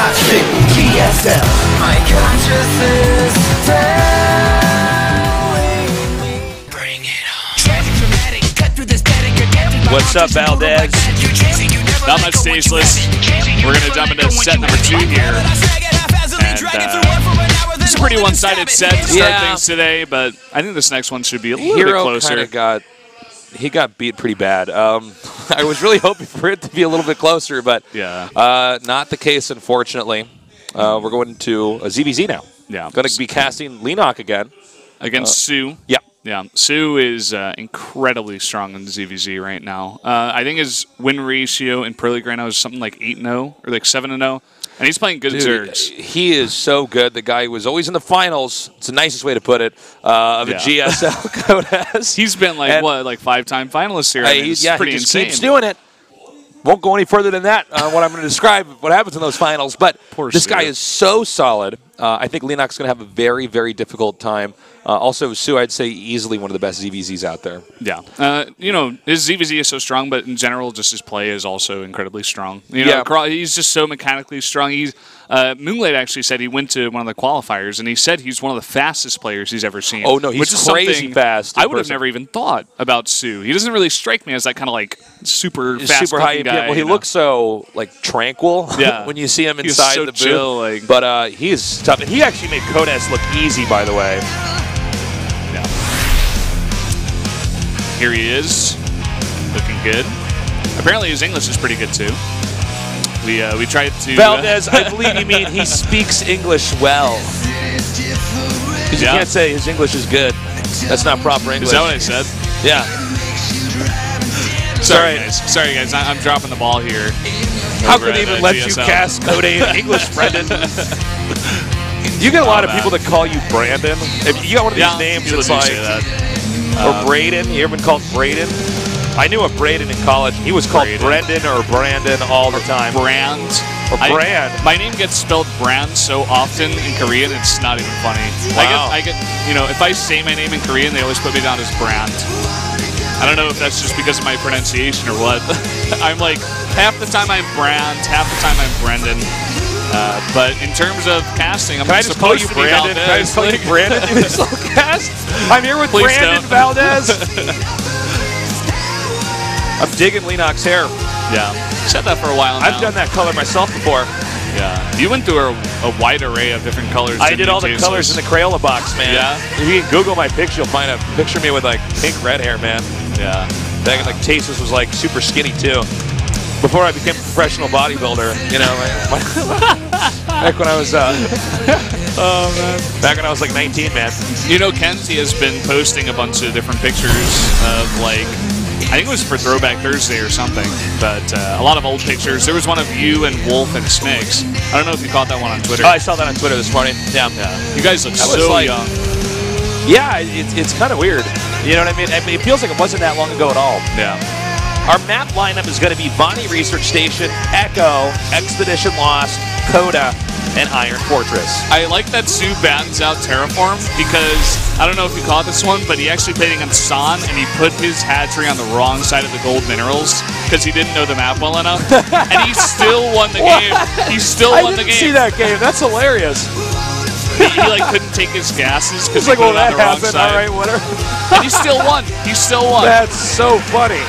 HOT6 GSL. My conscience is telling me. Bring it on. Tragic, dramatic, cut through the static. What's up, Valdez? Not much tasteless. We're going to jump into set number 2 here. And it's a pretty one-sided set to start things today, but I think this next one should be a little bit closer. He got beat pretty bad. I was really hoping for it to be a little bit closer, but not the case, unfortunately. We're going to ZvZ now. Yeah. Going to be casting Leenock again. Against soO. Yeah. Yeah, soO is incredibly strong in ZvZ right now. I think his win ratio in Pro League right now is something like 8-0 or like 7-0. And he's playing good Zergs. He is so good. The guy who was always in the finals, it's the nicest way to put it, of a GSL Code S. He's been like, what, like 5-time finalist here? I mean, it's pretty he just insane. keeps doing it. Won't go any further than that on what I'm going to describe what happens in those finals. But this guy is so solid. I think Leenock's going to have a very, very difficult time. Also, soO, I'd say easily one of the best ZvZs out there. Yeah. You know, his ZvZ is so strong, but in general, just his play is also incredibly strong. You know, he's just so mechanically strong. He's Moonlight actually said he went to one of the qualifiers, and he said he's one of the fastest players he's ever seen. Oh, no, he's crazy fast. I would have never even thought about soO. He doesn't really strike me as that kind of like super fast high guy. Well, he looks so like tranquil when you see him inside so the booth. Chill, like. But he is tough. And he actually made Code S look easy, by the way. Yeah. Here he is, looking good. Apparently his English is pretty good too. We tried to... Valdez, I believe you mean he speaks English well. Because you can't say his English is good. That's not proper English. Is that what I said? Yeah. Sorry guys, I'm dropping the ball here. How could they even let you cast Code A in English, Brendan? You get a lot of people that call you Brandon. If you got one of these names, it's like... Or Braden. You ever been called Braden? I knew a Braden in college. He was called Brendan or Brandon all the time. Brand. Or Brand. My name gets spelled Brand so often in Korean, it's not even funny. Wow. I get, you know, if I say my name in Korean, they always put me down as Brand. I don't know if that's just because of my pronunciation or what. I'm like, half the time I'm Brand, half the time I'm Brendan. But in terms of casting, I'm just call you Brandon. Can I just call you Brandon in this little cast? I'm here with Brandon Valdez. I'm digging Leenock's hair. Yeah, said that for a while now. I've done that color myself before. Yeah, you went through a wide array of different colors. I did all the colors in the Crayola box, man. Yeah. If you can Google my picture, you'll find a picture of me with like pink red hair, man. Yeah. Back in like Tasteless was like super skinny too. Before I became a professional bodybuilder, you know, back when I was, oh man, back when I was like 19, man. You know, Kenzie has been posting a bunch of different pictures of like, I think it was for Throwback Thursday or something, but a lot of old pictures. There was one of you and Wolf and Smix. I don't know if you caught that one on Twitter. Oh, I saw that on Twitter this morning. Yeah. You guys look so young. Yeah, it's kind of weird. You know what I mean? It feels like it wasn't that long ago at all. Yeah. Our map lineup is going to be Bonnie Research Station, Echo, Expedition Lost, Coda, and Iron Fortress. I like that soO battens out Terraform because, I don't know if you caught this one, but he actually played against San and he put his hatchery on the wrong side of the gold minerals because he didn't know the map well enough. And he still won the game. He still won the game. I didn't see that game. That's hilarious. He like couldn't take his gases because he put it on the wrong side. All right, whatever. And he still won. He still won. That's so funny.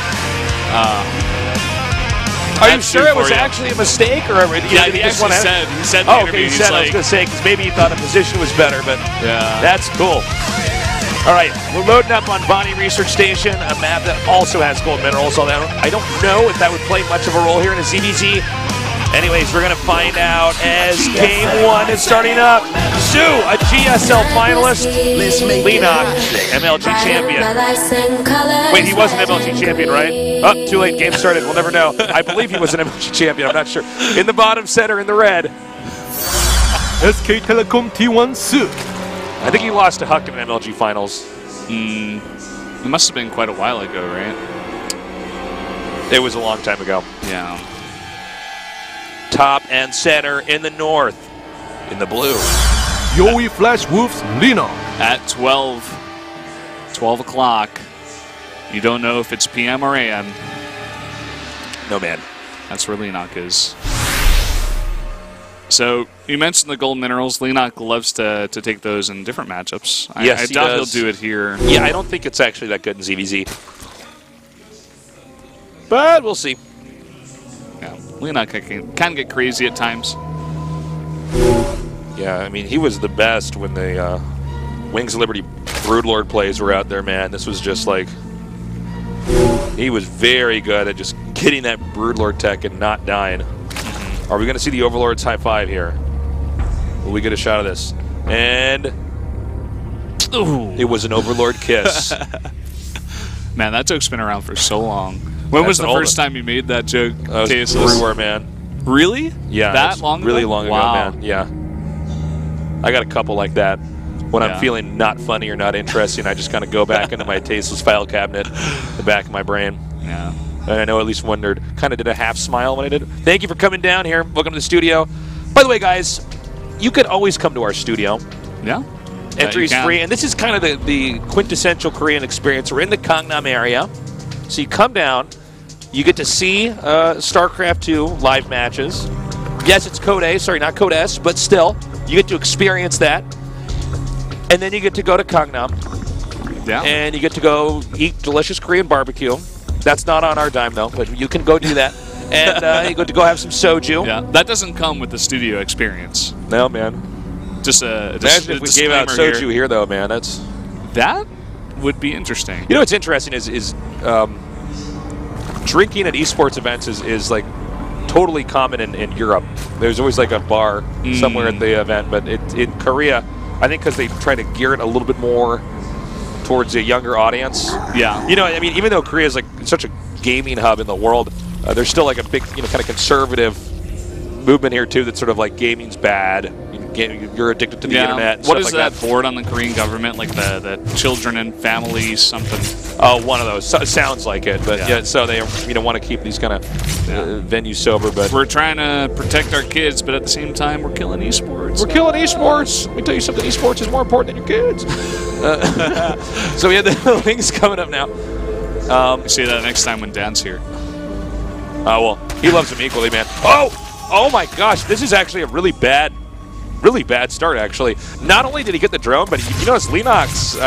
Are you sure it was actually a mistake, or he actually said. He said in the interview. He said. I was going to say because maybe he thought a position was better, but that's cool. All right, we're loading up on Bonnie Research Station, a map that also has gold minerals. Although I don't know if that would play much of a role here in a ZvZ. Anyways, we're going to find out as Game 1 is starting up. soO, a GSL finalist. Leenock, MLG champion. Wait, he was an MLG champion, right? Oh, too late. Game started. We'll never know. I believe he was an MLG champion. I'm not sure. In the bottom center, in the red. SK Telecom T1 soO. I think he lost to Huck in MLG finals. It must have been quite a while ago, right? It was a long time ago. Yeah. Top and center in the north. In the blue. Yowie Flash Wolves Leenock. At 12 o'clock. You don't know if it's PM or AM. No, man. That's where Leenock is. So you mentioned the gold minerals. Leenock loves to take those in different matchups. Yes, I he doubt does. he'll do it here. Yeah, I don't think it's actually that good in ZvZ. But we'll see. Yeah, Leenock can get crazy at times. Yeah, I mean, he was the best when the Wings of Liberty Broodlord plays were out there, man. This was just like... He was very good at just getting that Broodlord tech and not dying. Are we going to see the Overlord's high five here? Will we get a shot of this? And... Ooh, it was an Overlord kiss. Man, that joke's been around for so long. When was the first time you made that joke, Taceless? Everywhere, man. Really? Yeah. That long ago? Really long ago, Wow. man. Yeah. I got a couple like that. When I'm feeling not funny or not interesting, I just kind of go back into my tasteless file cabinet, the back of my brain. Yeah. And I know at least wondered, kind of did a half smile when I did it. Thank you for coming down here. Welcome to the studio. By the way, guys, you could always come to our studio. Yeah. Entry's free, and this is kind of the quintessential Korean experience. We're in the Gangnam area, so you come down, you get to see StarCraft II live matches. Yes, it's Code A, sorry, not Code S, but still, you get to experience that. And then you get to go to Gangnam, and you get to go eat delicious Korean barbecue. That's not on our dime, though, but you can go do that. And you get to go have some soju. Yeah, that doesn't come with the studio experience. No, man. Imagine if we gave out soju here, though, man. That would be interesting. You know what's interesting is drinking at esports events is like totally common in Europe. There's always like a bar somewhere at the event, but in Korea, I think because they try to gear it a little bit more towards a younger audience. Yeah. You know, I mean, even though Korea is like such a gaming hub in the world, there's still like a big, kind of conservative movement here too. That's sort of like gaming's bad. You're addicted to the internet. What is like that board on the Korean government? Like the children and families something? Oh, one of those. So, it sounds like it, but yeah. So they want to keep these kind of venues sober. But we're trying to protect our kids, but at the same time, we're killing esports. We're killing esports. Let me tell you something. Esports is more important than your kids. So we have the Wings coming up now. You say that next time when Dan's here. Well, he loves them equally, man. Oh my gosh, this is actually a really bad start, actually. Not only did he get the drone, but you notice Leenock's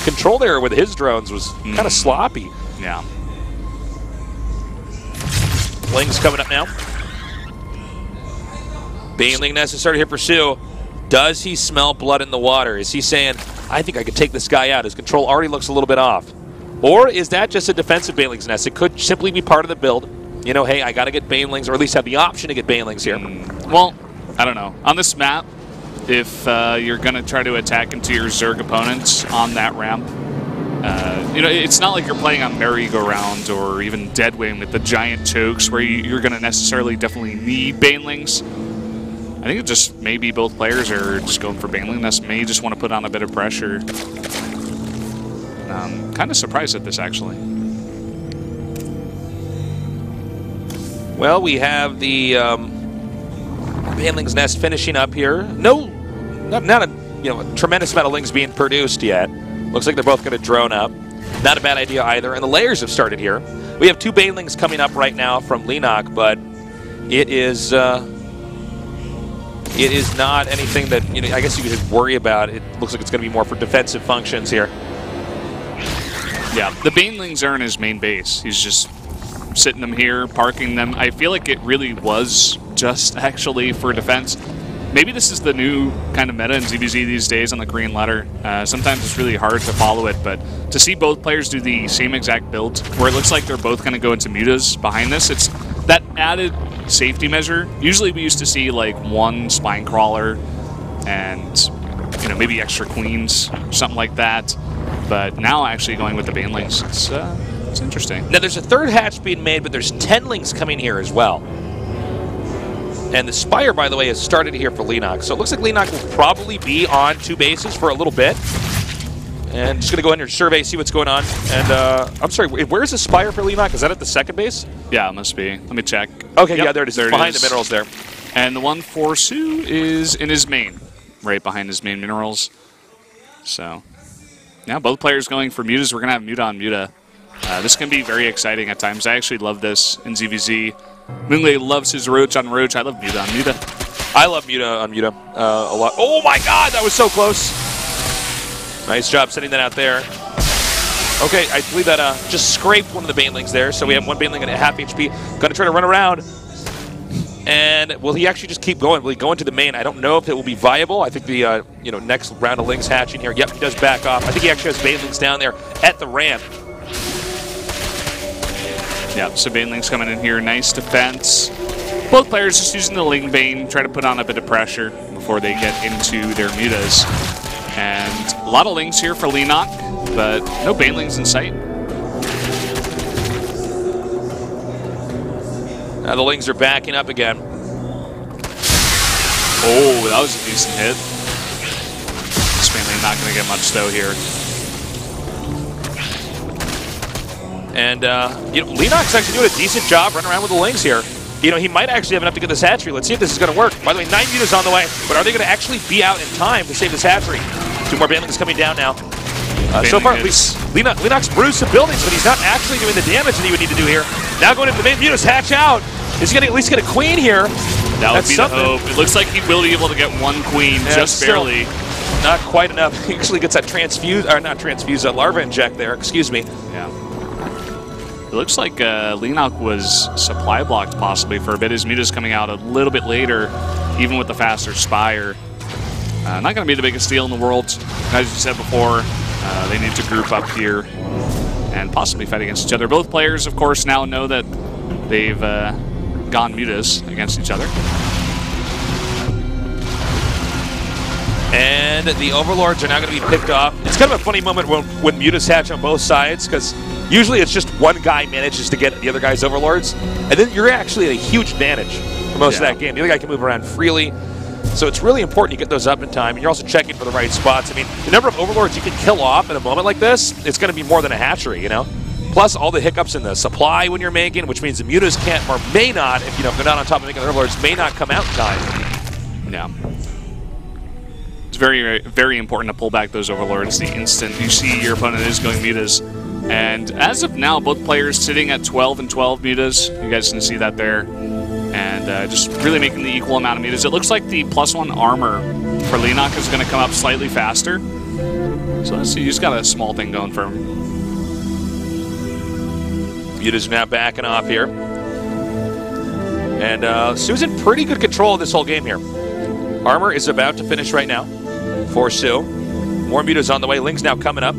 control there with his drones was kind of sloppy. Yeah. Wings coming up now. Baneling necessary here for soO. Does he smell blood in the water? Is he saying, I think I could take this guy out? His control already looks a little bit off. Or is that just a defensive Baneling's nest? It could simply be part of the build. You know, hey, I got to get Banelings, or at least have the option to get Banelings here. Well, I don't know. On this map, if you're going to try to attack into your Zerg opponents on that ramp, you know, it's not like you're playing on merry-go-round or even Deadwing with the giant chokes where you're going to necessarily definitely need Banelings. I think it just maybe both players are just going for Baneling Nest. May just want to put on a bit of pressure. Kind of surprised at this, actually. Well, we have the Baneling's Nest finishing up here. Not a tremendous amount of lings being produced yet. Looks like they're both going to drone up. Not a bad idea either. And the layers have started here. We have 2 Banelings coming up right now from Leenock, but it is not anything that I guess you could worry about. It looks like it's going to be more for defensive functions here. Yeah, the Banelings are in his main base. He's just sitting them here, parking them. I feel like it really was just actually for defense. Maybe this is the new kind of meta in ZvZ these days on the Korean ladder. Sometimes it's really hard to follow it, but to see both players do the same exact build, where it looks like they're both going to go into mutas behind this, it's that added safety measure. Usually we used to see like one spine crawler and maybe extra queens, something like that. But now actually going with the Banelings, it's interesting. Now there's a 3rd hatch being made, but there's 10 lings coming here as well. And the Spire, by the way, has started here for Leenock. So it looks like Leenock will probably be on 2 bases for a little bit. And just going to go in here and survey, see what's going on. And I'm sorry, where's the Spire for Leenock? Is that at the 2nd base? Yeah, it must be. Let me check. Okay, yep, yeah, there it is. There behind the minerals there. And the one for soO is in his main, right behind his main minerals. So, yeah, both players going for mutas. We're going to have muta on muta. This can be very exciting at times. I actually love this in ZvZ. Moongley loves his roach on roach. I love muta on muta. I love Muta on Muta a lot. Oh my god, that was so close. Nice job sending that out there. Okay, I believe that just scraped one of the banelings there. So we have one baneling at half HP. Gonna try to run around. And will he actually just keep going? Will he go into the main? I don't know if it will be viable. I think the next round of Lings hatching here. Yep, he does back off. I think he actually has banelings down there at the ramp. Yeah, so banelings coming in here. Nice defense. Both players just using the Ling Bane, trying to put on a bit of pressure before they get into their mutas. And a lot of Lings here for Leenock, but no banelings in sight. Now the Lings are backing up again. Oh, that was a decent hit. This baneling's not going to get much though here. And Leenock's actually doing a decent job running around with the Lings here. He might actually have enough to get this hatchery. Let's see if this is going to work. By the way, 9 mutas on the way, but are they going to actually be out in time to save this hatchery? 2 more banelings coming down now. So far, Leenock's bruised some buildings, but he's not actually doing the damage that he would need to do here. Now going into the main mutas, hatch out. Is he going to at least get a queen here? That would be the hope. It looks like he will be able to get 1 queen, just barely. Not quite enough. He actually gets that larva inject there, excuse me. Yeah. It looks like Leenock was supply blocked possibly for a bit. His muta's coming out a little bit later, even with the faster Spire. Not going to be the biggest deal in the world. As you said before, they need to group up here and possibly fight against each other. Both players, of course, now know that they've gone mutas against each other. And the Overlords are now going to be picked off. It's kind of a funny moment when mutas hatch on both sides, because usually it's just one guy manages to get the other guy's Overlords, and then you're actually at a huge advantage for most of that game. The other guy can move around freely, so it's really important you get those up in time, and you're also checking for the right spots. I mean, the number of Overlords you can kill off in a moment like this, it's going to be more than a hatchery, Plus all the hiccups in the supply when you're making, which means the mutas can't or may not, if they're not on top of making the Overlords, may not come out in time. Yeah. It's very, very important to pull back those Overlords the instant you see your opponent is going mutas. And as of now, both players sitting at 12 and 12 mutas. You guys can see that there. And just really making the equal amount of mutas. It looks like the +1 armor for Leenock is going to come up slightly faster. So let's see, he's got a small thing going for him. Muta's now backing off here. And soO's in pretty good control of this whole game here. Armor is about to finish right now for soO. More mutas on the way. Ling's now coming up.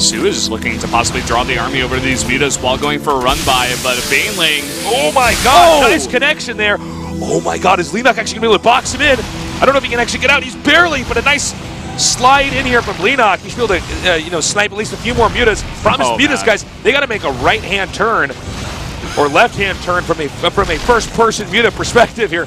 soO is looking to possibly draw the army over to these mutas while going for a run-by, but a baneling. Oh my god, nice connection there. Oh my god, is Leenock actually going to be able to box him in? I don't know if he can actually get out. He's barely, but a nice slide in here from Leenock. He should be able to snipe at least a few more mutas. Promise mutas, guys, they got to make a right-hand turn or left-hand turn from a first-person muta perspective here.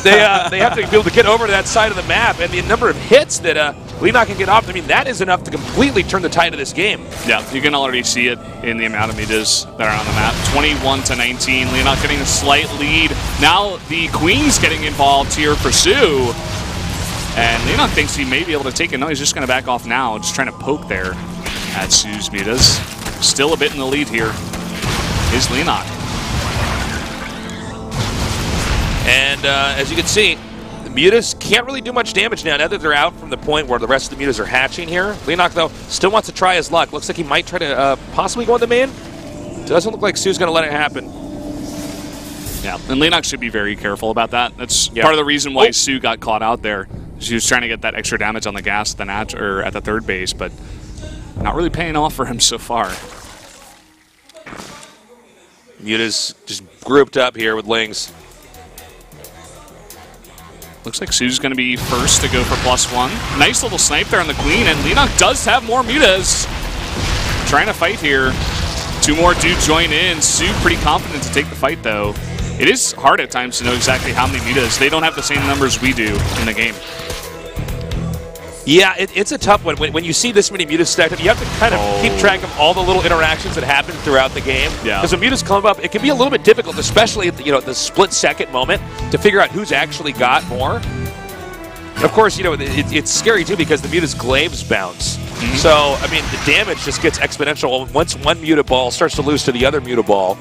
They have to be able to get over to that side of the map, and the number of hits that Leenock can get off, I mean, that is enough to completely turn the tide of this game. Yeah, you can already see it in the amount of mutas that are on the map. 21-19, Leenock getting a slight lead. Now the Queen's getting involved here for soO, and Leenock thinks he may be able to take it. No, he's just going to back off now, just trying to poke there at soO's mutas. Still a bit in the lead here is Leenock. And as you can see, the mutas can't really do much damage now that they're out from the point where the rest of the mutas are hatching here. Leenock, though, still wants to try his luck. Looks like he might try to possibly go in the main. Doesn't look like soO's going to let it happen. Yeah, and Leenock should be very careful about that. That's part of the reason why soO got caught out there. She was trying to get that extra damage on the gas at the third base, but not really paying off for him so far. Mutas just grouped up here with Lings. Looks like soO's going to be first to go for +1. Nice little snipe there on the Queen, and Leenock does have more mutas. Trying to fight here. 2 more do join in. soO pretty confident to take the fight, though. It is hard at times to know exactly how many mutas. They don't have the same numbers we do in the game. Yeah, it's a tough one. When you see this many mutas stacked up, you have to kind of keep track of all the little interactions that happen throughout the game. Yeah. Because when mutas come up, it can be a little bit difficult, especially at the split-second moment, to figure out who's actually got more. And of course, it's scary too because the mutas' glaives bounce. So, I mean, the damage just gets exponential. Once one muta ball starts to lose to the other muta ball,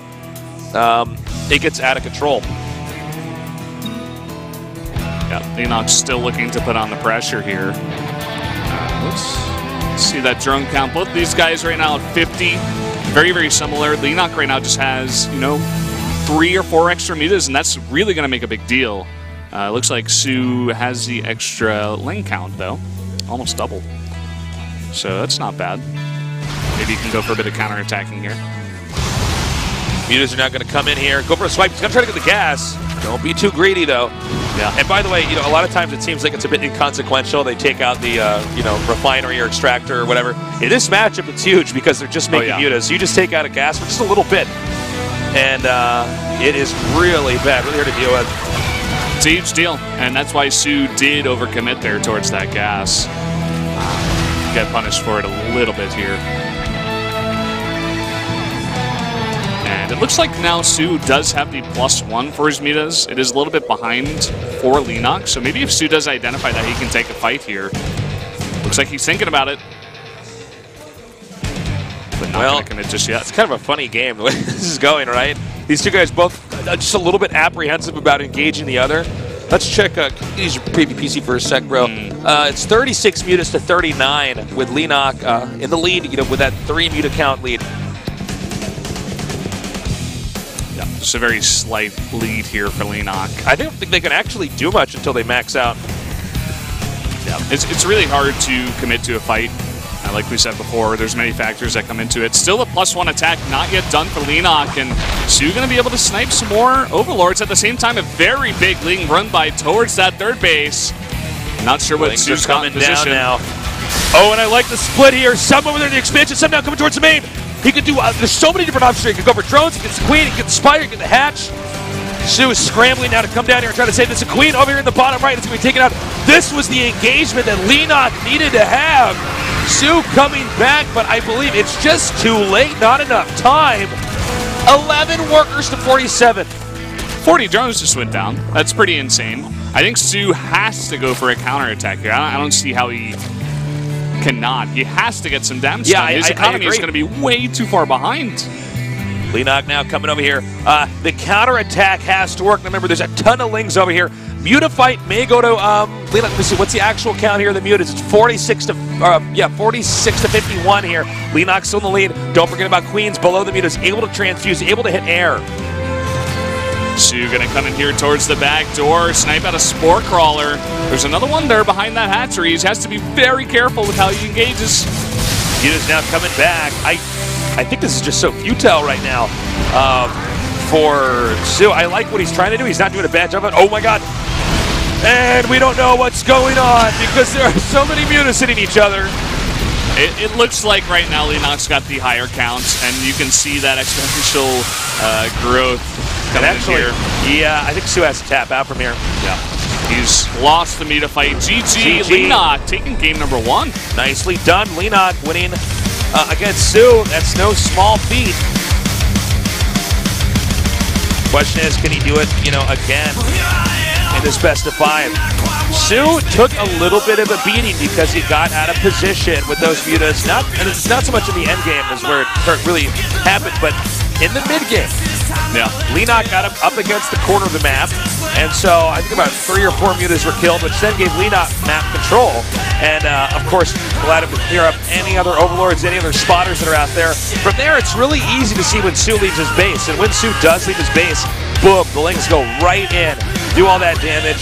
it gets out of control. Yeah, Leenock's still looking to put on the pressure here. Let's see that drone count. Both these guys right now at 50. Very, very similar. Leenock right now just has, you know, 3 or 4 extra mutas, and that's really going to make a big deal. Looks like soO has the extra lane count, though. Almost double. So that's not bad. Maybe you can go for a bit of counterattacking here. Mutas are now going to come in here. Go for a swipe. He's going to try to get the gas. Don't be too greedy, though. Yeah. And by the way, you know, a lot of times it seems like it's a bit inconsequential. They take out the, you know, refinery or extractor or whatever. In this matchup, it's huge because they're just making mutas. So you just take out a gas for just a little bit. And it is really bad, really hard to deal with. It's a huge deal. And that's why soO did overcommit there towards that gas. Get punished for it a little bit here. And it looks like now soO does have the +1 for his mutas. It is a little bit behind for Leenock, so maybe if soO does identify that, he can take a fight here. Looks like he's thinking about it. But not going to commit just yet. It's kind of a funny game the way this is going, right? These two guys both just a little bit apprehensive about engaging the other. Let's check, use your preview PC for a sec, bro. It's 36 mutas to 39 with Leenock in the lead, you know, with that 3 muta count lead. Yeah, just a very slight lead here for Leenock. I don't think they can actually do much until they max out. Yeah, it's really hard to commit to a fight. Like we said before, there's many factors that come into it. Still a +1 attack, not yet done for Leenock, and soO going to be able to snipe some more Overlords. At the same time, a very big lean run by towards that third base. Not sure what soO's got in position. Down now. Oh, and I like the split here. Some over there in the expansion, some now coming towards the main. He could do, there's so many different options here. He could go for drones, he gets the queen, he gets the spider, he gets the hatch. soO is scrambling now to come down here and try to save this. A queen over here in the bottom right. It's going to be taken out. This was the engagement that Leenock needed to have. soO coming back, but I believe it's just too late. Not enough time. 11 workers to 47. 40 drones just went down. That's pretty insane. I think soO has to go for a counterattack here. I don't see how he cannot. He has to get some damage done. His economy is going to be way too far behind. Leenock now coming over here. The counterattack has to work. Remember, there's a ton of lings over here. Muta fight may go to Leenock. Let me see, what's the actual count here of the mutas? It's 46 to 51 here. Leenock's still in the lead. Don't forget about queens below the mutas, able to transfuse, able to hit air. soO going to come in here towards the back door, snipe out a Spore Crawler. There's another one there behind that hatchery. He has to be very careful with how he engages. Muta's now coming back. I think this is just so futile right now for soO. I like what he's trying to do. He's not doing a bad job of it. Oh my god. And we don't know what's going on because there are so many mutas hitting each other. It looks like right now Leenock's got the higher counts, and you can see that exponential growth coming in here. Yeah, I think soO has to tap out from here. Yeah. He's lost the muta fight. GG. Leenock taking game number 1. Nicely done. Leenock winning against soO. That's no small feat. Question is, can he do it, you know, again in this best of 5? soO took a little bit of a beating because he got out of position with those mutas. And it's not so much in the end game is where it really happened, but in the mid game. Yeah. Leenock got him up against the corner of the map, and so I think about 3 or 4 mutas were killed, which then gave Leenock map control. And of course, allowed him to clear up any other overlords, any other spotters that are out there. From there, it's really easy to see when soO leaves his base, and when soO does leave his base, boom, the lings go right in, do all that damage.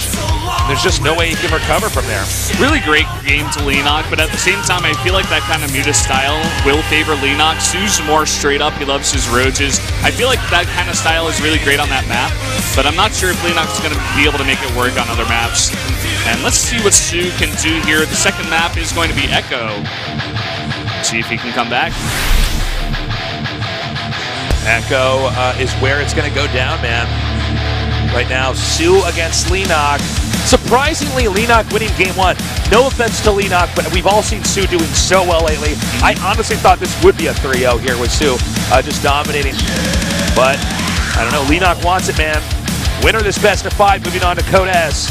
There's just no way he can recover from there. Really great game to Leenock, but at the same time, I feel like that kind of muta style will favor Leenock. soO's more straight up. He loves his roaches. I feel like that kind of style is really great on that map, but I'm not sure if Leenock's going to be able to make it work on other maps. And let's see what soO can do here. The second map is going to be Echo. See if he can come back. Echo is where it's going to go down, man. Right now, soO against Leenock. Surprisingly, Leenock winning game 1. No offense to Leenock, but we've all seen soO doing so well lately. I honestly thought this would be a 3-0 here with soO just dominating. But, I don't know, Leenock wants it, man. Winner this best of 5, moving on to Code S.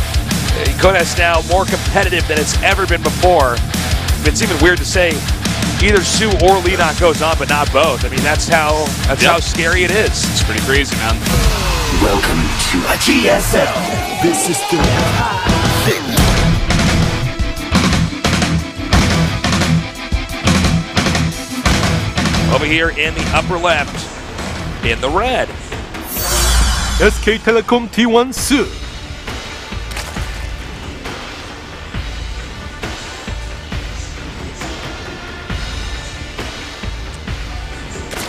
Code S now more competitive than it's ever been before. It's even weird to say either soO or Leenock goes on, but not both. I mean, that's how scary it is. It's pretty crazy, man. Welcome to a GSL. This is the Over here in the upper left, in the red. SK Telecom T1 soO.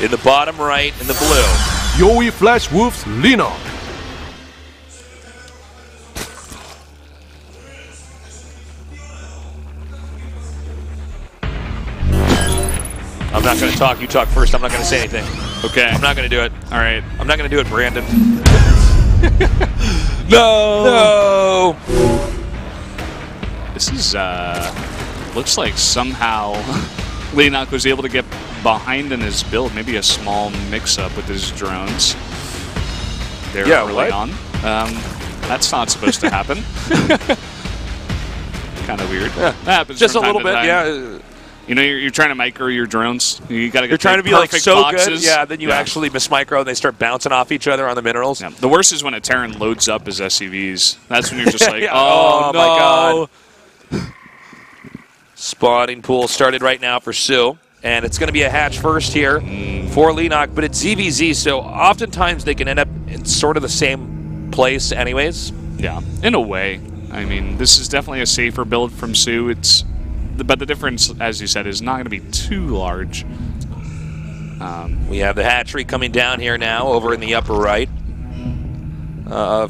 In the bottom right, in the blue. Yowie Flash Wolves Leenock. I'm not going to talk. You talk first. I'm not going to say anything. Okay. I'm not going to do it. All right. I'm not going to do it, Brandon. No. No. This is, looks like somehow Leenock was able to get behind in his build. Maybe a small mix-up with his drones. They're early on. That's not supposed to happen. Kind of weird. Yeah. That happens Just a from time little to bit, time. yeah. You know, you're trying to micro your drones. You got to get You're trying to be like perfect so boxes. good, yeah. Then you actually miss micro, and they start bouncing off each other on the minerals. Yeah. The worst is when a Terran loads up his SCVs. That's when you're just like, Yeah. oh, no. My God. Spawning pool started right now for soO, and it's going to be a hatch first here for Leenock, but it's ZvZ, so oftentimes they can end up in sort of the same place anyways. Yeah, in a way. I mean, this is definitely a safer build from soO. But the difference, as you said, is not going to be too large. We have the hatchery coming down here now over in the upper right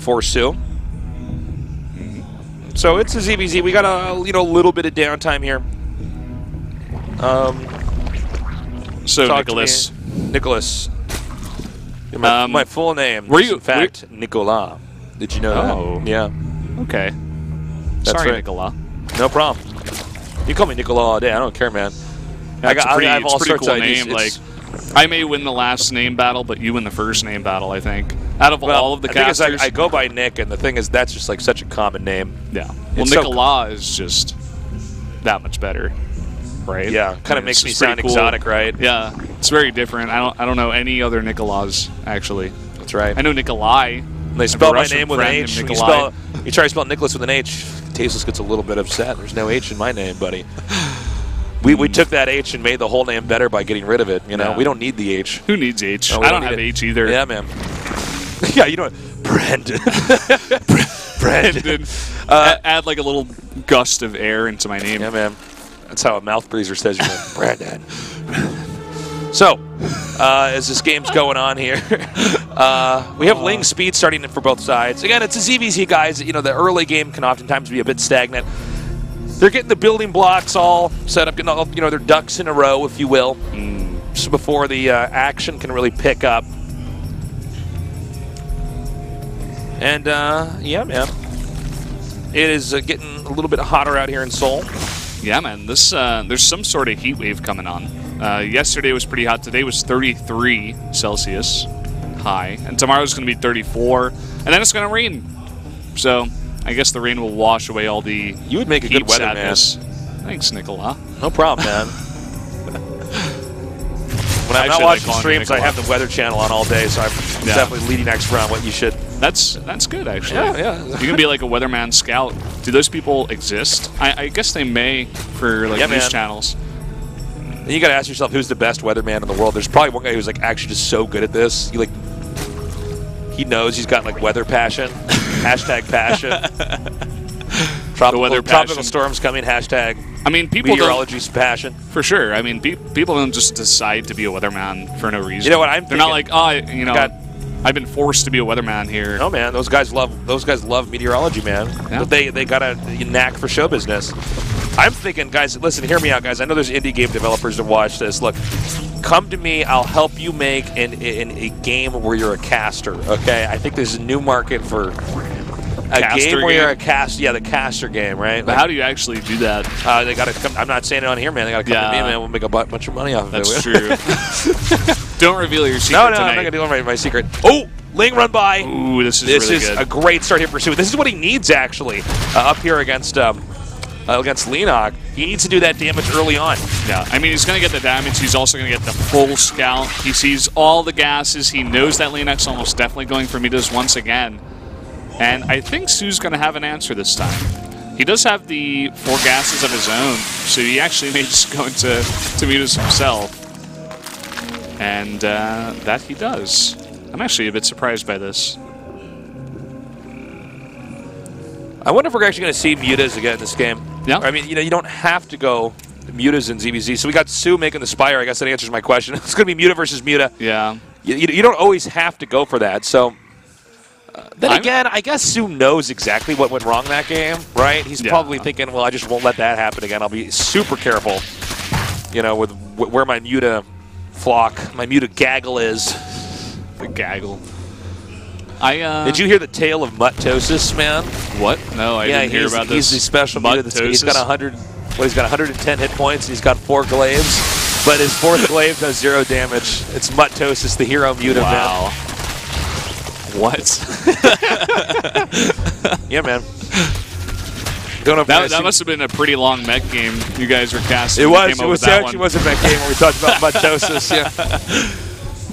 for soO. So it's a ZvZ. We got a little bit of downtime here. So Talk to Nicholas, me. Nicholas. My full name were is, you- in fact, Nicolas. Did you know Oh. that? Yeah. okay. That's Sorry, right. Nicola. No problem. You call me Nicolas all day. I don't care, man. That's I have it's all a pretty sorts cool of name. Like, IDs. I may win the last name battle, but you win the first name battle, I think. Out of all of the casters. I go by Nick, and the thing is, that's just like such a common name. yeah. Well, It's so- Nicola is just that much better, right? Yeah, kind of It's makes me just pretty sound cool. exotic, right? Yeah, it's very different. I don't know any other Nicolas, actually. That's right. I know Nikolai. They spell my Russian name with an friend H. named When Nikolai. you try to spell Nicholas with an H, Tasteless gets a little bit upset. There's no H in my name, buddy. We took that H and made the whole name better by getting rid of it. You know, Yeah. we don't need the H. Who needs H? No, we I don't need have it. H either. Yeah, man. Yeah, you know what? Brandon. Brandon. Add like a little gust of air into my name. Yeah, man. That's how a mouth breather says your name. Brandon. So, as this game's going on here, we have Ling speed starting for both sides. Again, it's a ZvZ, guys. You know, the early game can oftentimes be a bit stagnant. They're getting the building blocks all set up, getting all, their ducks in a row, if you will, just before the action can really pick up. And, yeah, man. It is getting a little bit hotter out here in Seoul. Yeah, man. This there's some sort of heat wave coming on. Yesterday was pretty hot. Today was 33 Celsius high. And tomorrow's going to be 34. And then it's going to rain. So I guess the rain will wash away all the You would make a heat good weather sadness. Thanks, Nicola. No problem, man. When I'm not Actually, watching like streams, I have the Weather Channel on all day, so I'm Yeah. definitely leading extra on what you should. That's good, actually. Yeah. You can be like a weatherman scout. Do those people exist? I guess they may for like Yeah, news man. channels. And you got to ask yourself, who's the best weatherman in the world? There's probably one guy who's like actually just so good at this. He knows he's got like weather passion. Hashtag passion. weather Tropical passion. storms coming. Hashtag I mean, people don't, meteorology's passion. for sure. I mean, people don't just decide to be a weatherman for no reason. You know what I'm They're not thinking? like, God. I've been forced to be a weatherman here. No, man, those guys love meteorology, man. Yeah. But they got a knack for show business. I'm thinking, guys, listen, hear me out, guys. I know there's indie game developers that watch this. Look, come to me. I'll help you make in a game where you're a caster. Okay, I think there's a new market for a Caster game where game? you're a cast. Yeah, the caster game, right? But how do you actually do that? They got to come. I'm not saying it on here, man. They got to come to me, Yeah. man. We'll make a bunch of money off of That's it. true. Don't reveal your secret No, I'm not tonight. gonna do my secret. Oh, Ling run by. Ooh, this is This really is good. a great start here for soO. This is what he needs, actually, up here against Leenock. He needs to do that damage early on. Yeah, I mean, he's going to get the damage. He's also going to get the full scout. He sees all the gases. He knows that Leenock's almost definitely going for Midas once again. And I think soO's going to have an answer this time. He does have the 4 gases of his own, so he actually may just go into Mutas himself. And that he does. I'm actually a bit surprised by this. I wonder if we're actually going to see Mutas again in this game. Yeah. I mean, you don't have to go Mutas and ZvZ. So we got soO making the Spire. I guess that answers my question. It's going to be Muta versus Muta. Yeah. You don't always have to go for that. So then again, I guess soO knows exactly what went wrong that game, right? He's probably thinking, well, I just won't let that happen again. I'll be super careful, with where my Muta flock, my Muta gaggle is. The gaggle. Did you hear the tale of Muttosis, man? What? No, I didn't hear about this. He's the special Muta. He's got 100. Well, he's got 110 hit points. And he's got 4 glaives, but his 4th glaive does 0 damage. It's Muttosis, the hero Muta. Wow. Man. What? Yeah, man. Don't know that must have been a pretty long mech game you guys were casting. It was. It actually was a mech game when we talked about Muttosis. Yeah.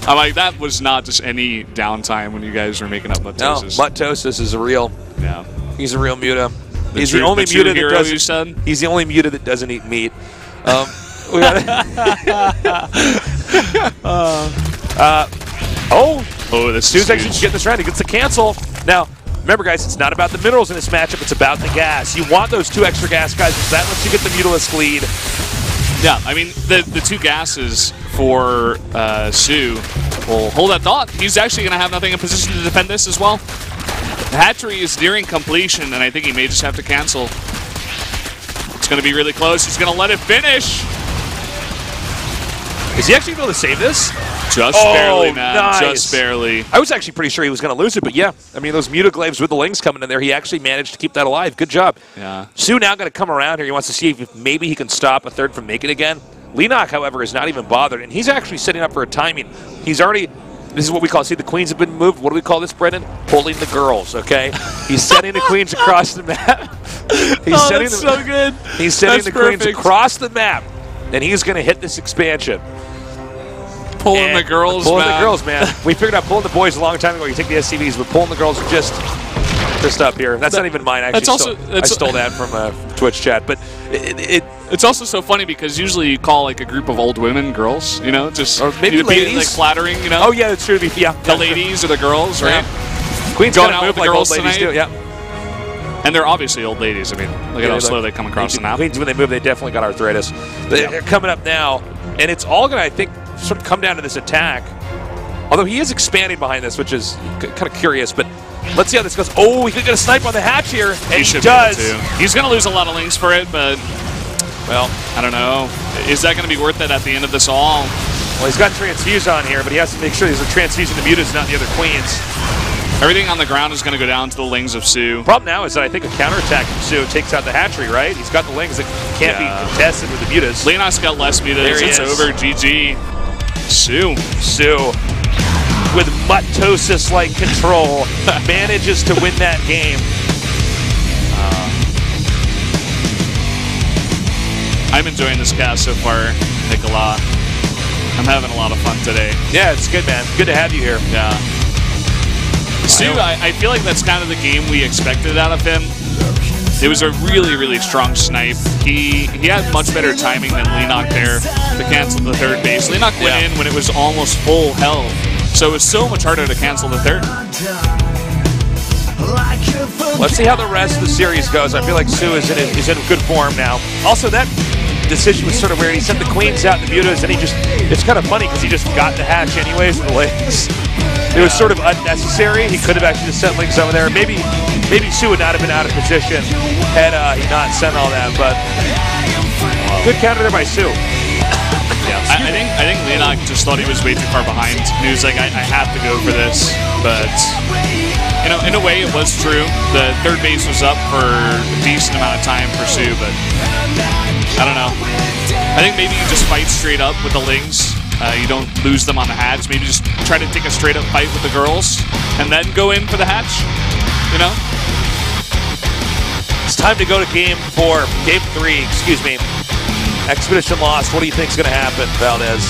I'm like, that was not just any downtime when you guys were making up Muttosis. No, Muttosis is a real. Yeah. He's a real Muta. He's the only Muta that doesn't. You said? He's the only Muta that doesn't eat meat. This soO's actually getting this round. He gets the cancel. Now, remember, guys, it's not about the minerals in this matchup. It's about the gas. You want those 2 extra gas guys because that lets you get the Mutalisk lead. Yeah, I mean, the 2 gases for soO. Well, hold that thought. He's actually going to have nothing in position to defend this as well. The hatchery is nearing completion, and I think he may just have to cancel. It's going to be really close. He's going to let it finish. Is he actually able to save this? Just barely, man. Nice. Just barely. I was actually pretty sure he was going to lose it, but yeah. I mean, those Mutaglaves with the Lings coming in there, he actually managed to keep that alive. Good job. Yeah. soO now going to come around here. He wants to see if maybe he can stop a 3rd from making it again. Leenock, however, is not even bothered, and he's actually setting up for a timing. He's already, this is what we call, see, the queens have been moved. What do we call this, Brendan? Pulling the girls, okay? He's setting the queens across the map. He's setting that's so good. He's setting the queens perfect. across the map, and he's going to hit this expansion. Pulling the girls, Pulling the girls, man. We figured out pulling the boys a long time ago. You take the SCVs, but pulling the girls just up here. That's not even mine. Actually, I stole that from Twitch chat. But it's also so funny because usually you call like a group of old women girls, just or maybe ladies, like flattering, Oh yeah, that's true. Yeah, the ladies or the girls, right? Queens going out with the like girls old ladies tonight. Do. Yeah. And they're obviously old ladies. I mean, look at how slow they come across the map. Queens, when they move, they definitely got arthritis. They're coming up now, and it's all going to, I think, sort of come down to this attack. Although he is expanding behind this, which is kind of curious. But let's see how this goes. Oh, he could get a snipe on the hatch here, and he does. He's going to lose a lot of links for it, but, well, I don't know. Is that going to be worth it at the end of this all? Well, he's got transfuse on here, but he has to make sure he's transfusing the Mutas, not the other queens. Everything on the ground is going to go down to the Lings of soO. Problem now is that I think a counterattack from soO takes out the hatchery, right? He's got the Lings that can't be contested with the Mutas. Leenock's got less Mutas. It's over. GG. soO. With Muttosis-like control, manages to win that game. I'm enjoying this cast so far, Nick, a lot. I'm having a lot of fun today. Yeah, it's good, man. Good to have you here. Yeah. soO, I feel like that's kind of the game we expected out of him. It was a really, really strong snipe. He had much better timing than Leenock there to cancel the 3rd base. Leenock went in when it was almost full health, so it was so much harder to cancel the 3rd. Let's see how the rest of the series goes. I feel like soO is in good form now. Also, that decision was sort of weird. He sent the queens out, the Mutas, and it's kind of funny because he just got the hatch anyways with the Lings. It was sort of unnecessary. He could have actually just sent Lings over there. Maybe soO would not have been out of position had he not sent all that, but good counter there by soO. Yeah, I think Leenock just thought he was way too far behind. And he was like, I have to go for this. But, in a way it was true. The 3rd base was up for a decent amount of time for soO, but I don't know. I think maybe you just fight straight up with the Lings. You don't lose them on the hatch. Maybe just try to take a straight up fight with the girls and then go in for the hatch, It's time to go to game 3, excuse me. Expedition lost. What do you think is going to happen, Valdez?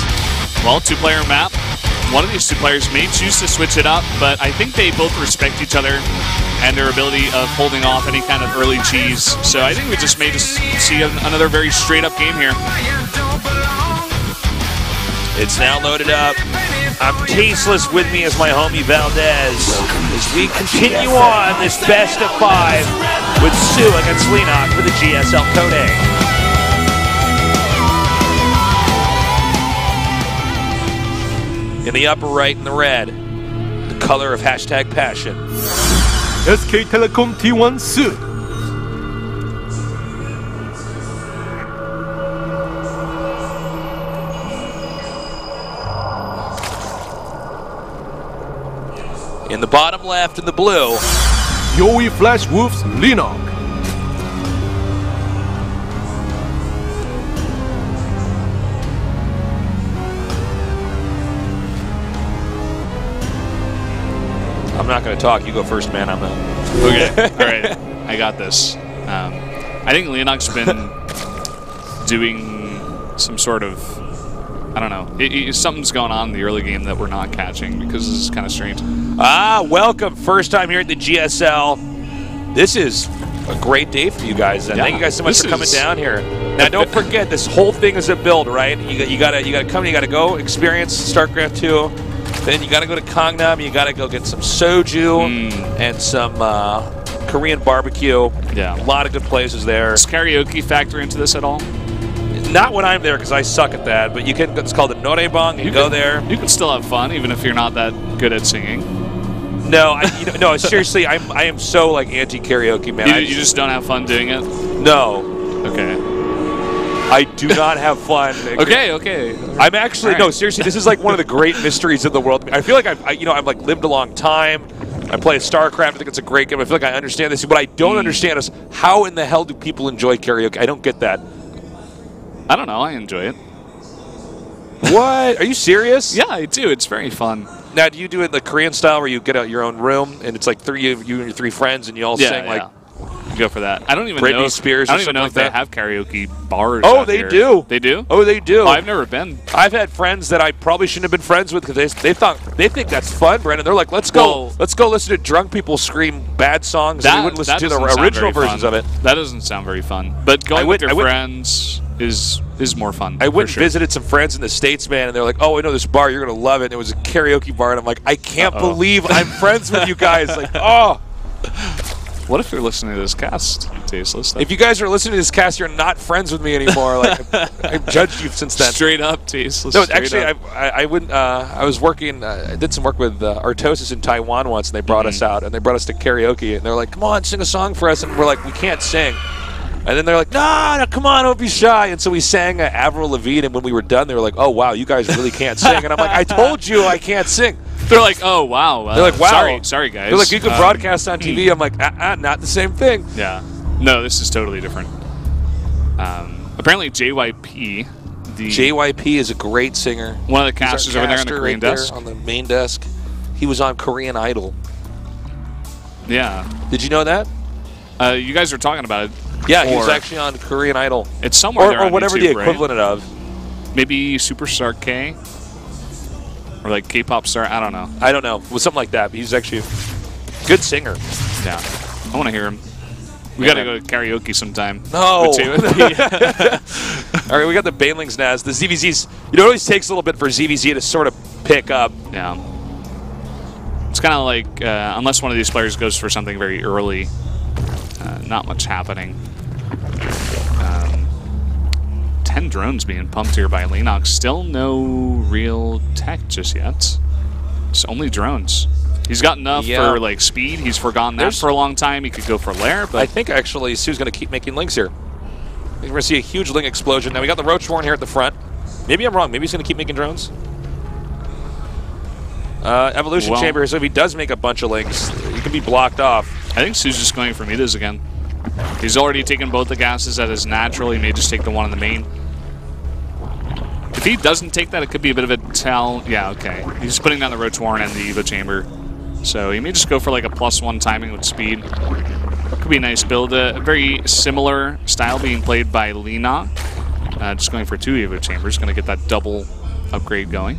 Well, 2-player map. One of these 2 players may choose to switch it up, but I think they both respect each other and their ability of holding off any kind of early cheese. So I think we just may just see another very straight-up game here. It's now loaded up. I'm tasteless. With me as my homie Valdez as we continue on this best of 5 with soO against Leenock for the GSL Code A. In the upper right in the red, the color of #passion. SK Telecom T1 soO. In the bottom left in the blue, Yowie Flash Wolves Leenock. I'm not going to talk. You go first, man. I'm Okay, all right. I got this. I think Leenock's been doing some sort of, I don't know. Something's going on in the early game that we're not catching because this is kind of strange. Welcome. First time here at the GSL. This is a great day for you guys. Thank you guys so much for coming down here. Now, don't forget, this whole thing is a build, right? You gotta come. You gotta go experience StarCraft II. Then you gotta go to Gangnam. You gotta go get some soju and some Korean barbecue. Yeah, a lot of good places there. Does karaoke factor into this at all? Not when I'm there because I suck at that. But you can. It's called the Norebang. You go there. You can still have fun even if you're not that good at singing. No, no. Seriously, I am so like anti-karaoke, man. You just don't have fun doing it? No. Okay. I do not have fun. Okay. I'm actually no. Seriously, this is like one of the great mysteries of the world. I feel like I've like lived a long time. I play StarCraft. I think it's a great game. I feel like I understand this. What I don't understand is how in the hell do people enjoy karaoke? I don't get that. I don't know. I enjoy it. What? Are you serious? Yeah, I do. It's very fun. Now, do you do it the Korean style where you get out your own room and it's like 3 of you and your 3 friends and you all sing like go for that. I don't even Britney know. Spears. I don't even know like if they that. have karaoke bars. Oh, out they here. do. They do. Oh, they do. Oh, I've never been. I've had friends that I probably shouldn't have been friends with because they think that's fun, Brandon. They're like, let's go listen to drunk people scream bad songs. And we wouldn't listen to the original versions of it. That doesn't sound very fun. But going with your friends is more fun. I went and visited some friends in the States, man, and they're like, oh, I know this bar, you're going to love it. And it was a karaoke bar, and I'm like, I can't believe I'm friends with you guys. Like, oh. What if you're listening to this cast, Tasteless? If you guys are listening to this cast, you're not friends with me anymore. Like, I've judged you since then. Straight up, Tasteless. No, actually, I was working, I did some work with Artosis in Taiwan once, and they brought us out, and they brought us to karaoke, and they're like, come on, sing a song for us. And we're like, we can't sing. And then they're like, no, come on, don't be shy. And so we sang Avril Lavigne, and when we were done, they were like, oh, wow, you guys really can't sing. And I'm like, I told you I can't sing. They're like, oh, wow. They're like, wow. Sorry, guys. They're like, you can broadcast on TV. I'm like, not the same thing. Yeah. No, this is totally different. Apparently, JYP. JYP is a great singer. One of the casters over there on the Korean desk. On the main desk. He was on Korean Idol. Yeah. Did you know that? You guys were talking about it. Yeah, he was actually on Korean Idol. It's somewhere there or on whatever YouTube, the equivalent of. Maybe Superstar K? Or like K-pop star? I don't know. I don't know. It was something like that. But he's actually a good singer. Yeah. I want to hear him. We got to go to karaoke sometime. No. All right, we got the Banelings Naz. The ZvZs, it always takes a little bit for ZvZ to sort of pick up. Yeah. It's kind of like, unless one of these players goes for something very early, not much happening. 10 drones being pumped here by Leenock. Still no real tech just yet. It's only drones. He's got enough for like speed. He's forgotten that for a long time. He could go for lair, but I think actually soO's going to keep making links here. We're going to see a huge link explosion. Now we got the Roach Warren here at the front. Maybe I'm wrong. Maybe he's going to keep making drones. Evolution Chamber. So if he does make a bunch of links, he can be blocked off. I think soO's just going for Midas again. He's already taken both the gases that is natural. He may just take the one in the main. If he doesn't take that, it could be a bit of a tell. Yeah, okay. He's putting down the Roach Warren and the Evo Chamber. So he may just go for like a +1 timing with speed. Could be a nice build. A very similar style being played by Leenock. Just going for 2 Evo Chambers. Going to get that double upgrade going.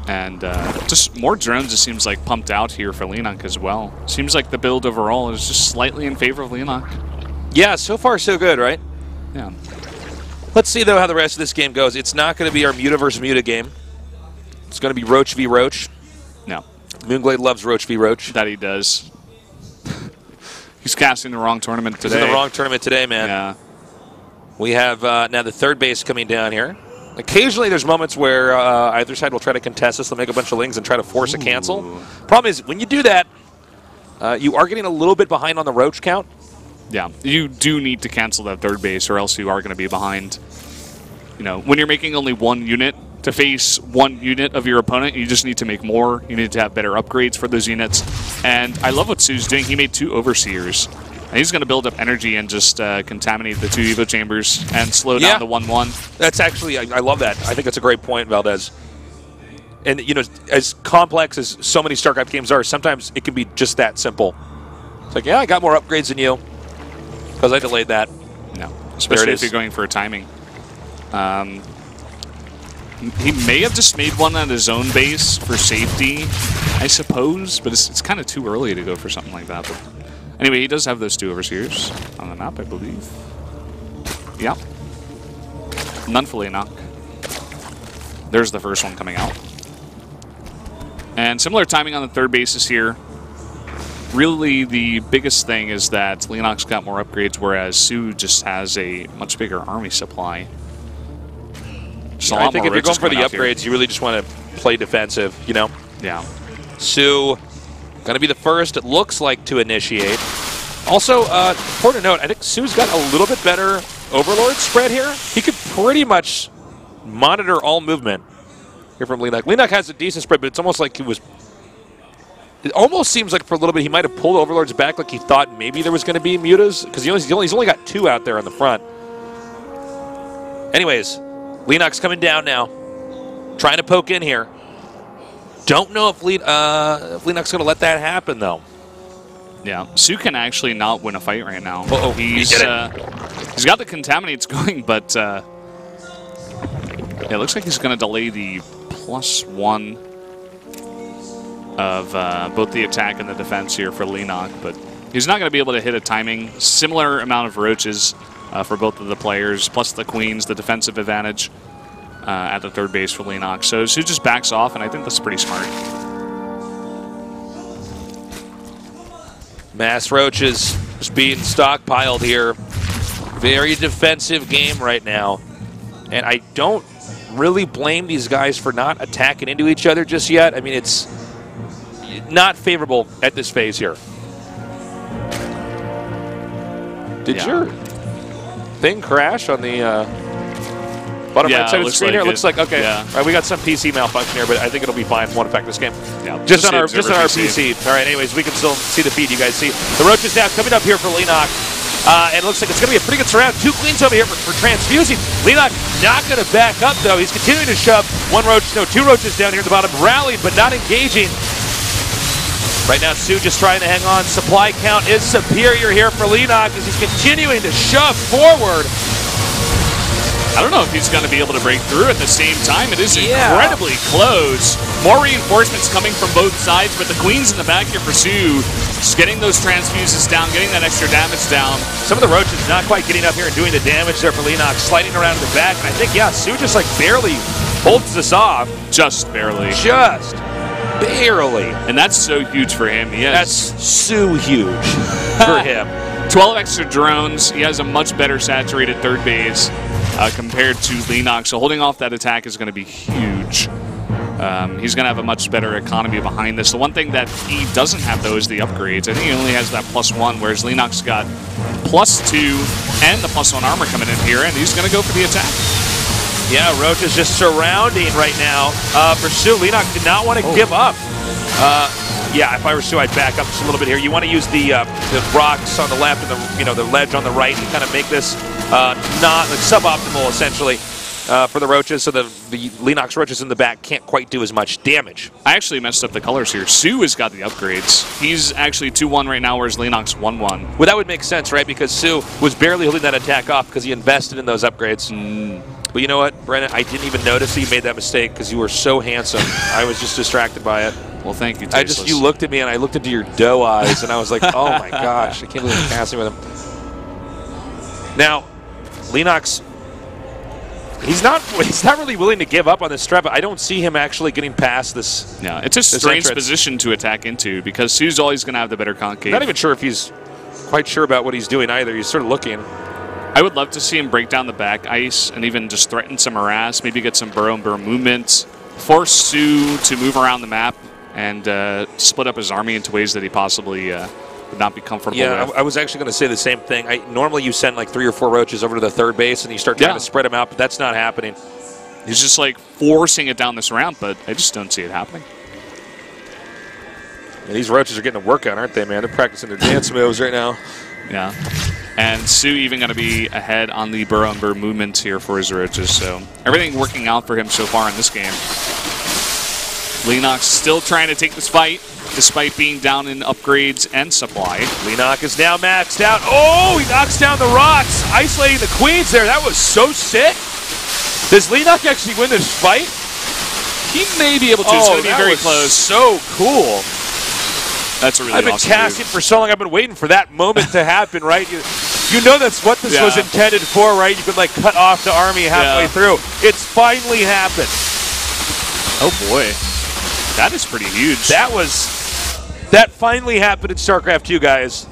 And just more drones, it seems like, pumped out here for Leenock as well. Seems like the build overall is just slightly in favor of Leenock. Yeah, so far so good, right? Yeah. Let's see, though, how the rest of this game goes. It's not going to be our Muta versus Muta game. It's going to be Roach v. Roach. No. Moonglade loves Roach v. Roach. That he does. He's casting the wrong tournament today. He's in the wrong tournament today, man. Yeah. We have now the third base coming down here. Occasionally there's moments where either side will try to contest us. They'll make a bunch of lings and try to force a cancel. Problem is, when you do that, you are getting a little bit behind on the Roach count. Yeah, you do need to cancel that third base or else you are going to be behind. You know, when you're making only one unit to face one unit of your opponent, you just need to make more. You need to have better upgrades for those units. And I love what soO's doing. He made 2 Overseers. And he's going to build up energy and just contaminate the 2 Evo chambers and slow down the 1-1. That's actually, I love that. I think that's a great point, Valdez. And, you know, as complex as so many StarCraft games are, sometimes it can be just that simple. It's like, yeah, I got more upgrades than you because I delayed that. No, especially if you're going for a timing. He may have just made one on his own base for safety, I suppose, but it's kind of too early to go for something like that. But anyway, he does have those 2 Overseers on the map, I believe. Yeah. None for Leenock. There's the first one coming out. And similar timing on the third bases here. Really, the biggest thing is that Leenock's got more upgrades, whereas soO just has a much bigger army supply. I think if you're going for the upgrades, you really just want to play defensive, you know? Yeah. soO going to be the first, it looks like, to initiate. Also, important to note, I think soO's got a little bit better Overlord spread here. He could pretty much monitor all movement here from Leenock. Leenock has a decent spread, but it's almost like he was... It almost seems like for a little bit he might have pulled Overlords back like he thought maybe there was going to be mutas, because he's only got 2 out there on the front. Anyways, Leenock's coming down now, trying to poke in here. Don't know if Leenock's going to let that happen, though. Yeah, soO can actually not win a fight right now. He's got the contaminates going, but yeah, it looks like he's going to delay the +1 of both the attack and the defense here for Leenock, but he's not going to be able to hit a timing. Similar amount of roaches for both of the players, plus the queens, the defensive advantage at the third base for Leenock. So soO just backs off, and I think that's pretty smart. Mass roaches just being stockpiled here. Very defensive game right now. And I don't really blame these guys for not attacking into each other just yet. I mean, it's not favorable at this phase here. Did your thing crash on the bottom right side of the screen here? It looks like, okay. Yeah. All right, we got some PC malfunction here, but I think it'll be fine. Won't affect this game. Yeah, just on our PC. All right, anyways, we can still see the feed you guys see. The roaches now coming up here for Leenock. And it looks like it's going to be a pretty good surround. 2 queens over here for transfusing. Leenock not going to back up, though. He's continuing to shove 2 roaches down here at the bottom. Rallied, but not engaging. Right now, soO just trying to hang on. Supply count is superior here for Leenock as he's continuing to shove forward. I don't know if he's going to be able to break through at the same time. It is incredibly close. More reinforcements coming from both sides, but the queen's in the back here for soO. Just getting those transfuses down, getting that extra damage down. Some of the roaches not quite getting up here and doing the damage there for Leenock, sliding around in the back. And I think, soO just like barely holds this off. Just barely. Just barely. And that's so huge for him. That's so huge for him. 12 extra drones. He has a much better saturated third base compared to Leenock. So holding off that attack is going to be huge. He's going to have a much better economy behind this. The one thing that he doesn't have, though, is the upgrades. I think he only has that +1, whereas Leenock's got +2 and the +1 armor coming in here, and he's going to go for the attack. Yeah, Roach is just surrounding right now. For soO, Leenock did not want to give up. Yeah, if I were soO, I'd back up just a little bit here. You want to use the rocks on the left and the ledge on the right and kind of make this not like suboptimal essentially for the roaches, so the Leenock's roaches in the back can't quite do as much damage. I actually messed up the colors here. soO has got the upgrades. He's actually 2-1 right now, whereas Leenock's 1-1. Well, that would make sense, right? Because soO was barely holding that attack off because he invested in those upgrades. But you know what, Brennan? I didn't even notice that you made that mistake because you were so handsome. I was just distracted by it. Well, thank you, Tasteless. You looked at me and I looked into your doe eyes and I was like, oh my gosh, I can't believe I'm passing with him. Now, Leenock's, he's not really willing to give up on this strat, but I don't see him actually getting past this. Yeah, it's a strange position to attack into because soO's always going to have the better concave. Not even sure if he's quite sure about what he's doing either. He's sort of looking. I would love to see him break down the back ice and even just threaten some harass, maybe get some burrow and burrow movement, force soO to move around the map and split up his army into ways that he possibly would not be comfortable with. I was actually going to say the same thing. Normally you send like 3 or 4 roaches over to the third base and you start trying to spread them out, but that's not happening. He's just like forcing it down this ramp, but I just don't see it happening. Yeah, these roaches are getting a workout, aren't they, man? They're practicing their dance moves right now. Yeah. And soO even going to be ahead on the burrow and burrow movement here for his roaches, so everything working out for him so far in this game. Leenock's still trying to take this fight, despite being down in upgrades and supply. Leenock is now maxed out. Oh, he knocks down the rocks, isolating the queens there. That was so sick. Does Leenock actually win this fight? He may be able to. It's going to be very close. So cool. That's a really I've been awesome casting move. for so long. I've been waiting for that moment to happen, right? You know that's what this was intended for, right? You could like cut off the army halfway through. It's finally happened. Oh boy, that is pretty huge. That finally happened in StarCraft II, guys.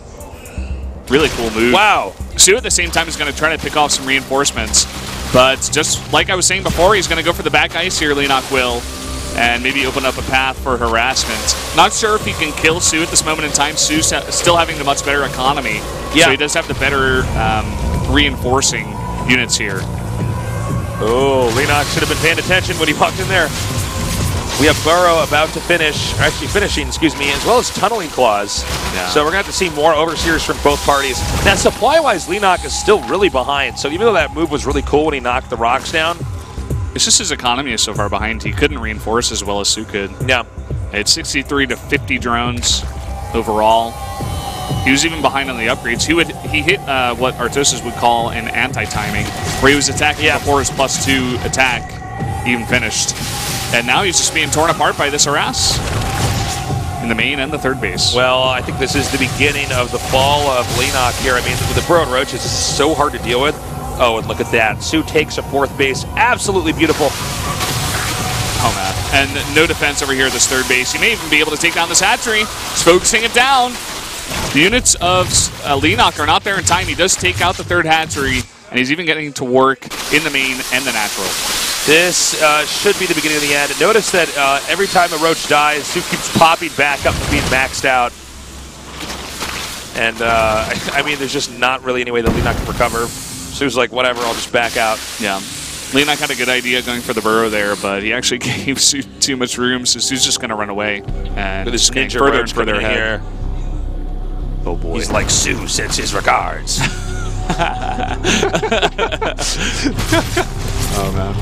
Really cool move. Wow. soO at the same time is going to try to pick off some reinforcements, but just like I was saying before, he's going to go for the back ice here. Leenock will. And maybe open up a path for harassment. Not sure if he can kill soO at this moment in time. soO's still having the much better economy. Yeah. So he does have the better reinforcing units here. Oh, Leenock should have been paying attention when he walked in there. We have Burrow about to finish, actually finishing, excuse me, as well as Tunneling Claws. Yeah. So we're going to have to see more Overseers from both parties. Now, supply-wise, Leenock is still really behind. So even though that move was really cool when he knocked the rocks down, it's just his economy is so far behind. He couldn't reinforce as well as soO could. Yeah. It's 63 to 50 drones overall. He was even behind on the upgrades. He hit what Artosis would call an anti-timing, where he was attacking before his +2 attack even finished. And now he's just being torn apart by this harass in the main and the third base. Well, I think this is the beginning of the fall of Leenock here. I mean, with the burrowed roaches, this is so hard to deal with. Oh, and look at that. soO takes a 4th base. Absolutely beautiful. Oh, man. And no defense over here at this third base. He may even be able to take down this hatchery. He's focusing it down. The units of Leenock are not there in time. He does take out the third hatchery, and he's even getting to work in the main and the natural. This should be the beginning of the end. Notice that every time a roach dies, soO keeps popping back up and being maxed out. And, I mean, there's just not really any way that Leenock can recover. soO's like, whatever, I'll just back out. Yeah. Leenock had a good idea going for the burrow there, but he actually gave soO too much room, so soO's just going to run away. And with his ninja further and further ahead. Here. Oh, boy. He's like, soO sends his regards. Oh, man.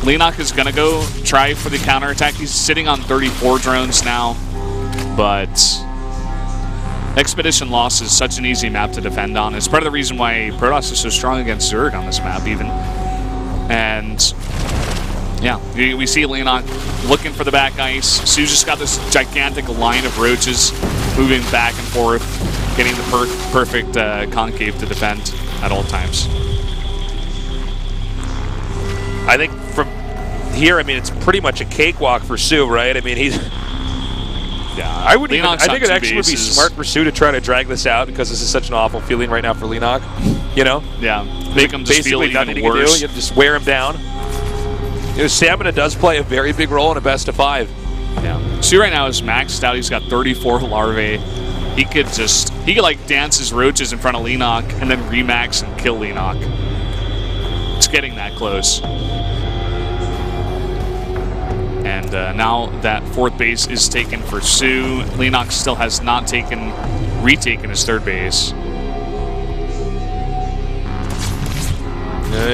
Leenock is going to go try for the counterattack. He's sitting on 34 drones now, but Expedition Lost is such an easy map to defend on. It's part of the reason why Protoss is so strong against Zerg on this map, even. And yeah, we see Leenock looking for the back ice. soO's just got this gigantic line of roaches moving back and forth, getting the perfect concave to defend at all times. I think from here, I mean, it's pretty much a cakewalk for soO, right? I mean, he's... Yeah, I think it actually would be smart for soO to try to drag this out because this is such an awful feeling right now for Leenock. You know? Yeah. Make him just feel even worse. You just wear him down. You know, stamina does play a very big role in a best-of-5. Yeah. soO right now is maxed out. He's got 34 larvae. He could like dance his roaches in front of Leenock and then remax and kill Leenock. It's getting that close. And now that 4th base is taken for soO. Leenock still has not retaken his 3rd base.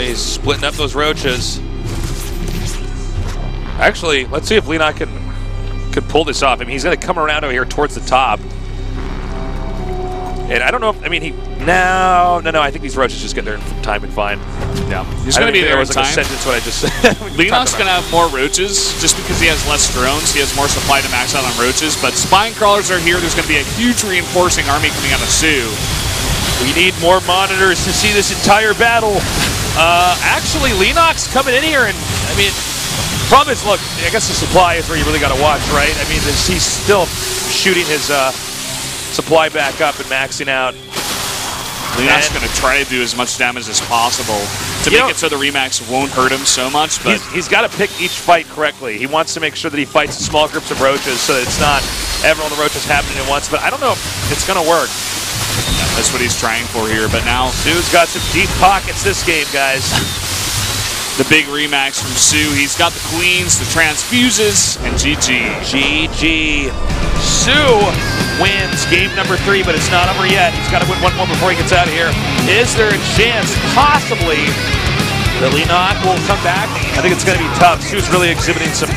He's splitting up those roaches. Actually, let's see if Leenock could pull this off. I mean, he's going to come around over here towards the top. And I don't know if, I mean, no, I think these roaches just get there in time and fine. Yeah. He's going to be there in was time. Like a sentence what I just said. Leenock's going to have more roaches just because he has less drones. He has more supply to max out on roaches. But spine crawlers are here. There's going to be a huge reinforcing army coming out of soO. We need more monitors to see this entire battle. Actually, Leenock's coming in here, and I mean, problem is, look, I guess the supply is where you really got to watch, right? I mean, he's still shooting his supply back up and maxing out. Leenock's going to try to do as much damage as possible to make it so the remax won't hurt him so much. But he's got to pick each fight correctly. He wants to make sure that he fights small groups of roaches so that it's not every all the roaches happening at once. But I don't know if it's going to work. Yeah, that's what he's trying for here. But now soO's got some deep pockets this game, guys. The big remax from soO. He's got the queens, the transfuses, and GG. GG. soO wins game number 3, but it's not over yet. He's got to win one more before he gets out of here. Is there a chance, possibly, that Leenock will come back? I think it's going to be tough. soO's really exhibiting some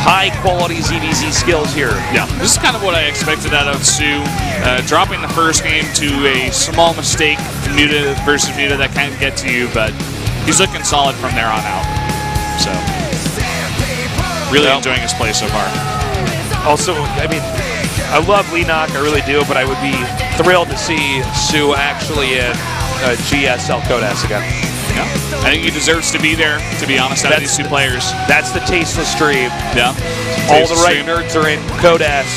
high-quality ZvZ skills here. Yeah, this is kind of what I expected out of soO. Dropping the first game to a small mistake, Muta versus Muta, that can get to you, but he's looking solid from there on out. So, really enjoying his play so far. Also, I mean, I love Leenock, I really do, but I would be thrilled to see soO actually in GSL Code S again. Yeah. I think he deserves to be there, to be honest, out of these two players. That's the tasteless dream. Yeah. All the right nerds are in Code S.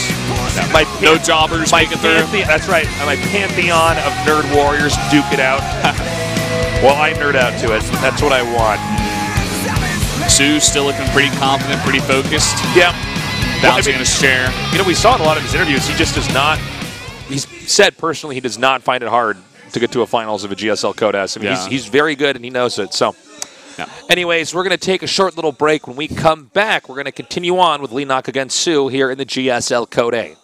Yeah. No jobbers make it through. That's right. My pantheon of nerd warriors duke it out. Well, I nerd out to it. That's what I want. soO's still looking pretty confident, pretty focused. Yeah. Bouncing in his chair. You know, we saw in a lot of his interviews, he just does not, he's said personally he does not find it hard to get to a finals of a GSL Code S. I mean, he's very good and he knows it. So, anyways, we're going to take a short little break. When we come back, we're going to continue on with Leenock against soO here in the GSL Code A.